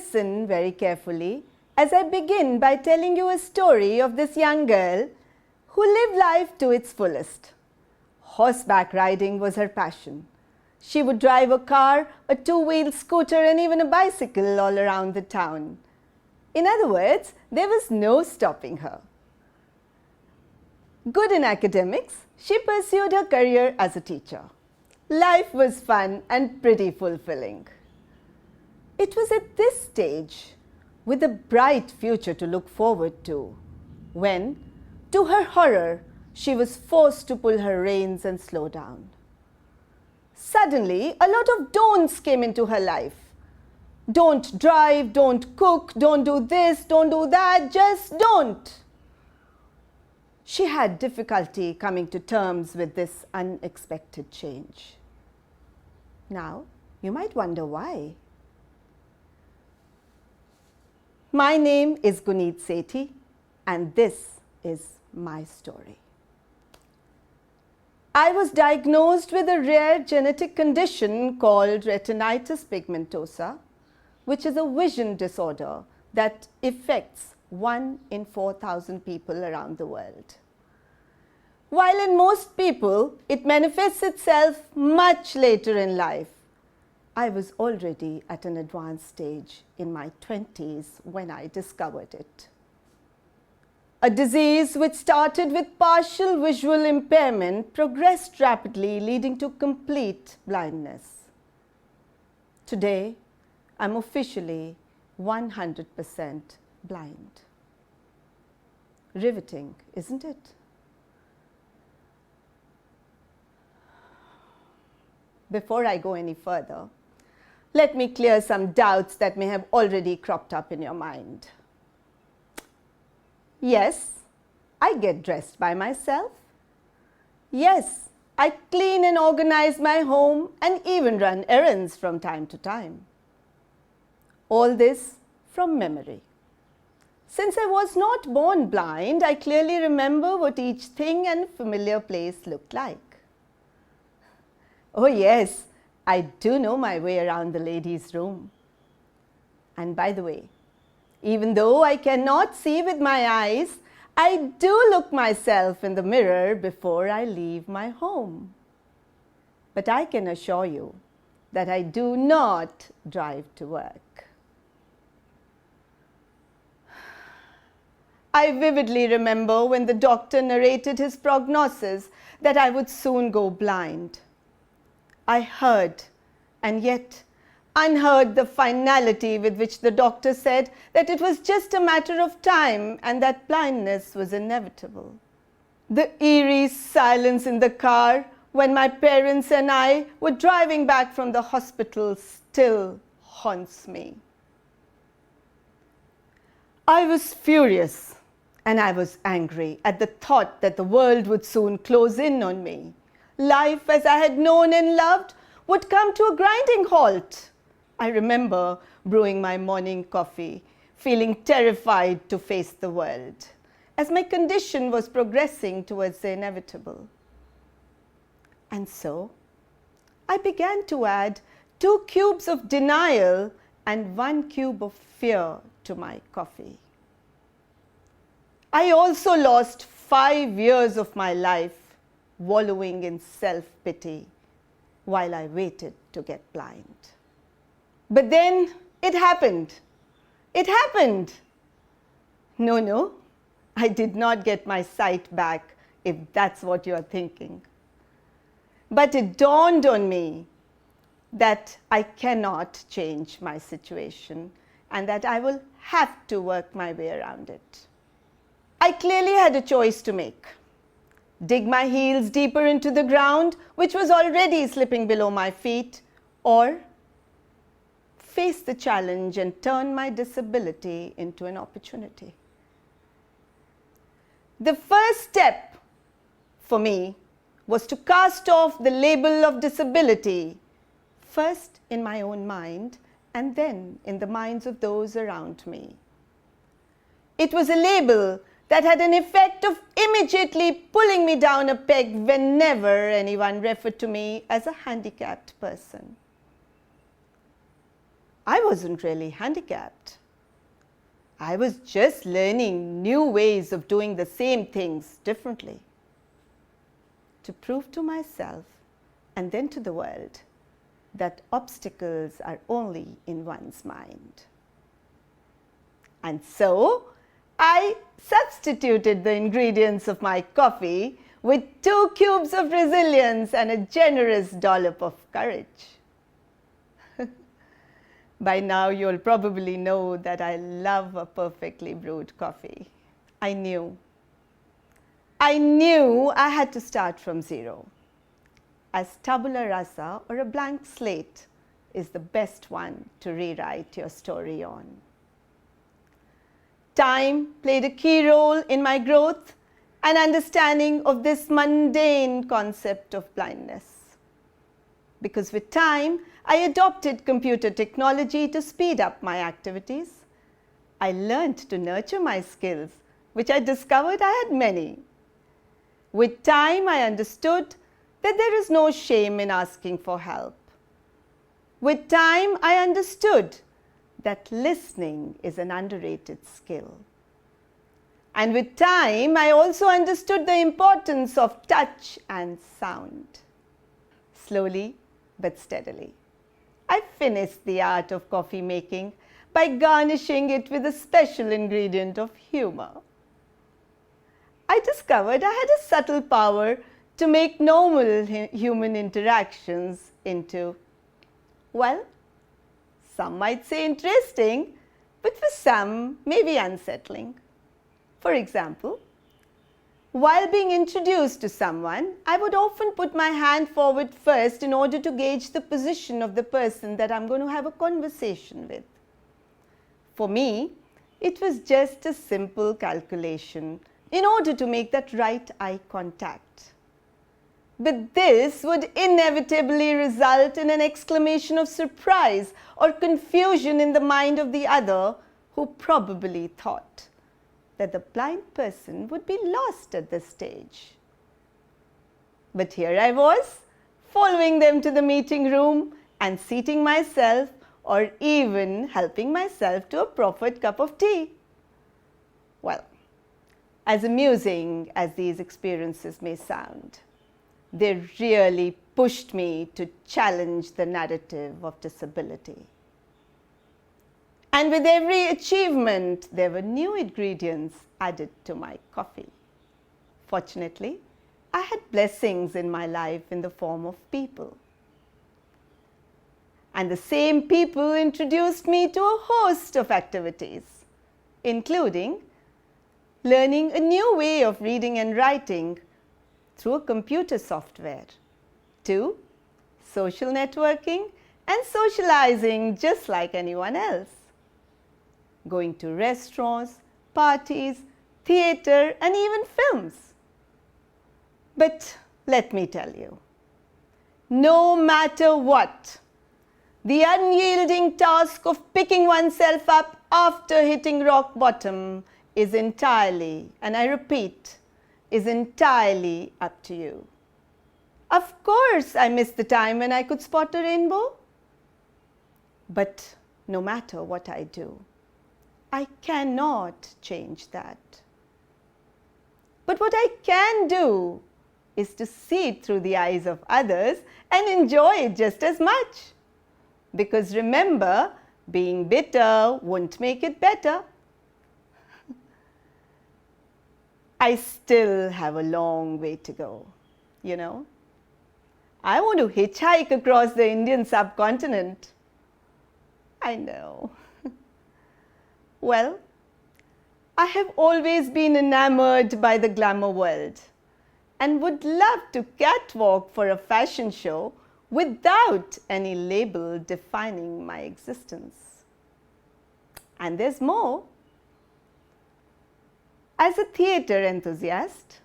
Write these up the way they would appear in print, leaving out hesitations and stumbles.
listen very carefully as I begin by telling you a story of this young girl who lived life to its fullest. Horseback riding was her passion. She would drive a car, a two-wheel scooter, and even a bicycle all around the town. In other words, there was no stopping her. Good in academics, she pursued her career as a teacher. Life was fun and pretty fulfilling. It was at this stage, with a bright future to look forward to, when, to her horror, she was forced to pull her reins and slow down. Suddenly, a lot of don'ts came into her life. Don't drive, don't cook, don't do this, don't do that, just don't. She had difficulty coming to terms with this unexpected change. Now, you might wonder why. My name is Guneet Sethi, and this is my story. I was diagnosed with a rare genetic condition called retinitis pigmentosa, which is a vision disorder that affects 1 in 4,000 people around the world. While in most people, it manifests itself much later in life, I was already at an advanced stage in my 20s when I discovered it. A disease which started with partial visual impairment progressed rapidly, leading to complete blindness. Today, I'm officially 100% blind. Riveting, isn't it? Before I go any further, let me clear some doubts that may have already cropped up in your mind. Yes, I get dressed by myself. Yes, I clean and organize my home and even run errands from time to time. All this from memory. Since I was not born blind, I clearly remember what each thing and familiar place looked like. Oh yes, I do know my way around the ladies' room. And by the way, even though I cannot see with my eyes, I do look myself in the mirror before I leave my home. But I can assure you that I do not drive to work. I vividly remember when the doctor narrated his prognosis that I would soon go blind. I heard, and yet unheard, the finality with which the doctor said that it was just a matter of time and that blindness was inevitable. The eerie silence in the car when my parents and I were driving back from the hospital still haunts me. I was furious and I was angry at the thought that the world would soon close in on me. Life, as I had known and loved, would come to a grinding halt. I remember brewing my morning coffee, feeling terrified to face the world, as my condition was progressing towards the inevitable. And so, I began to add 2 cubes of denial and 1 cube of fear to my coffee. I also lost 5 years of my life wallowing in self-pity while I waited to get blind. But then it happened. It happened. No, I did not get my sight back, if that's what you're thinking. But it dawned on me that I cannot change my situation and that I will have to work my way around it. I clearly had a choice to make. Dig my heels deeper into the ground, which was already slipping below my feet, or face the challenge and turn my disability into an opportunity. The first step for me was to cast off the label of disability, first in my own mind and then in the minds of those around me. It was a label that had an effect of immediately pulling me down a peg whenever anyone referred to me as a handicapped person. I wasn't really handicapped. I was just learning new ways of doing the same things differently, to prove to myself and then to the world that obstacles are only in one's mind. And so I substituted the ingredients of my coffee with 2 cubes of resilience and a generous dollop of courage. By now you'll probably know that I love a perfectly brewed coffee. I knew I had to start from zero, as tabula rasa, or a blank slate, is the best one to rewrite your story on. Time played a key role in my growth and understanding of this mundane concept of blindness. Because with time, I adopted computer technology to speed up my activities. I learned to nurture my skills, which I discovered I had many. With time, I understood that there is no shame in asking for help. With time, I understood that listening is an underrated skill. And with time, I also understood the importance of touch and sound. Slowly but steadily, I finished the art of coffee making by garnishing it with a special ingredient of humor. I discovered I had a subtle power to make normal human interactions into, well, some might say interesting, but for some, maybe unsettling. For example, while being introduced to someone, I would often put my hand forward first in order to gauge the position of the person that I'm going to have a conversation with. For me, it was just a simple calculation in order to make that right eye contact. But this would inevitably result in an exclamation of surprise or confusion in the mind of the other, who probably thought that the blind person would be lost at this stage. But here I was, following them to the meeting room and seating myself, or even helping myself to a proffered cup of tea. Well, as amusing as these experiences may sound, they really pushed me to challenge the narrative of disability. And with every achievement, there were new ingredients added to my coffee. Fortunately, I had blessings in my life in the form of people. And the same people introduced me to a host of activities, including learning a new way of reading and writing through a computer software, to social networking and socializing just like anyone else, going to restaurants, parties, theater, and even films. But let me tell you, no matter what, the unyielding task of picking oneself up after hitting rock bottom is entirely, and I repeat, is entirely up to you. Of course, I missed the time when I could spot a rainbow. But no matter what I do, I cannot change that. But what I can do is to see it through the eyes of others and enjoy it just as much. Because remember, being bitter won't make it better. I still have a long way to go, you know. I want to hitchhike across the Indian subcontinent. I know. Well, I have always been enamored by the glamour world and would love to catwalk for a fashion show without any label defining my existence. And there's more. As a theatre enthusiast,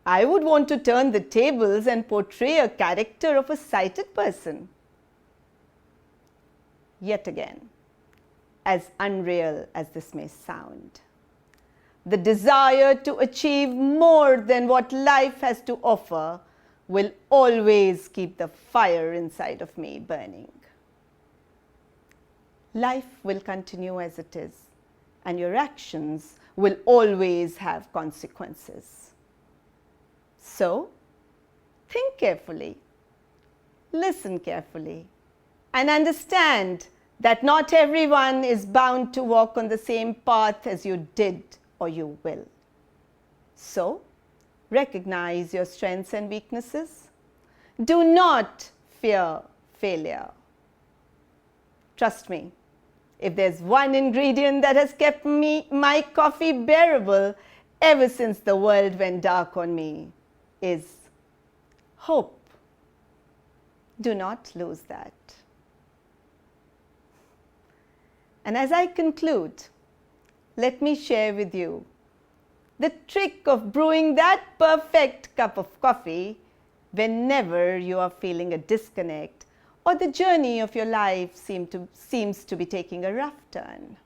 I would want to turn the tables and portray a character of a sighted person. Yet again, as unreal as this may sound, the desire to achieve more than what life has to offer will always keep the fire inside of me burning. life will continue as it is, and your actions will always have consequences. So, think carefully, listen carefully, and understand that not everyone is bound to walk on the same path as you did or you will. So, recognize your strengths and weaknesses. Do not fear failure. Trust me, if there's one ingredient that has kept my coffee bearable ever since the world went dark on me, is hope. Do not lose that. And as I conclude, let me share with you the trick of brewing that perfect cup of coffee whenever you are feeling a disconnect or the journey of your life seems to be taking a rough turn.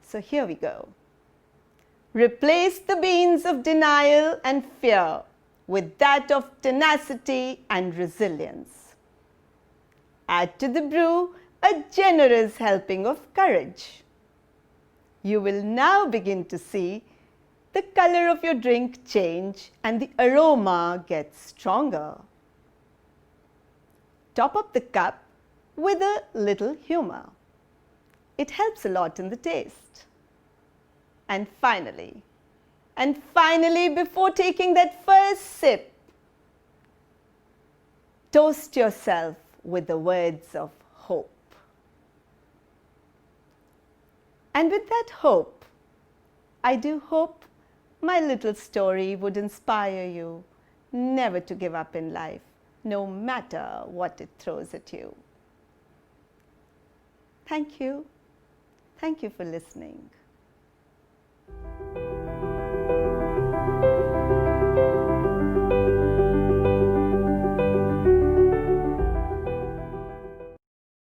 So here we go. Replace the beans of denial and fear with that of tenacity and resilience. Add to the brew a generous helping of courage. You will now begin to see the color of your drink change and the aroma get stronger. Top up the cup with a little humor. It helps a lot in the taste. And finally, before taking that first sip, toast yourself with the words of hope. And with that hope, I do hope my little story would inspire you never to give up in life, no matter what it throws at you. Thank you. Thank you for listening.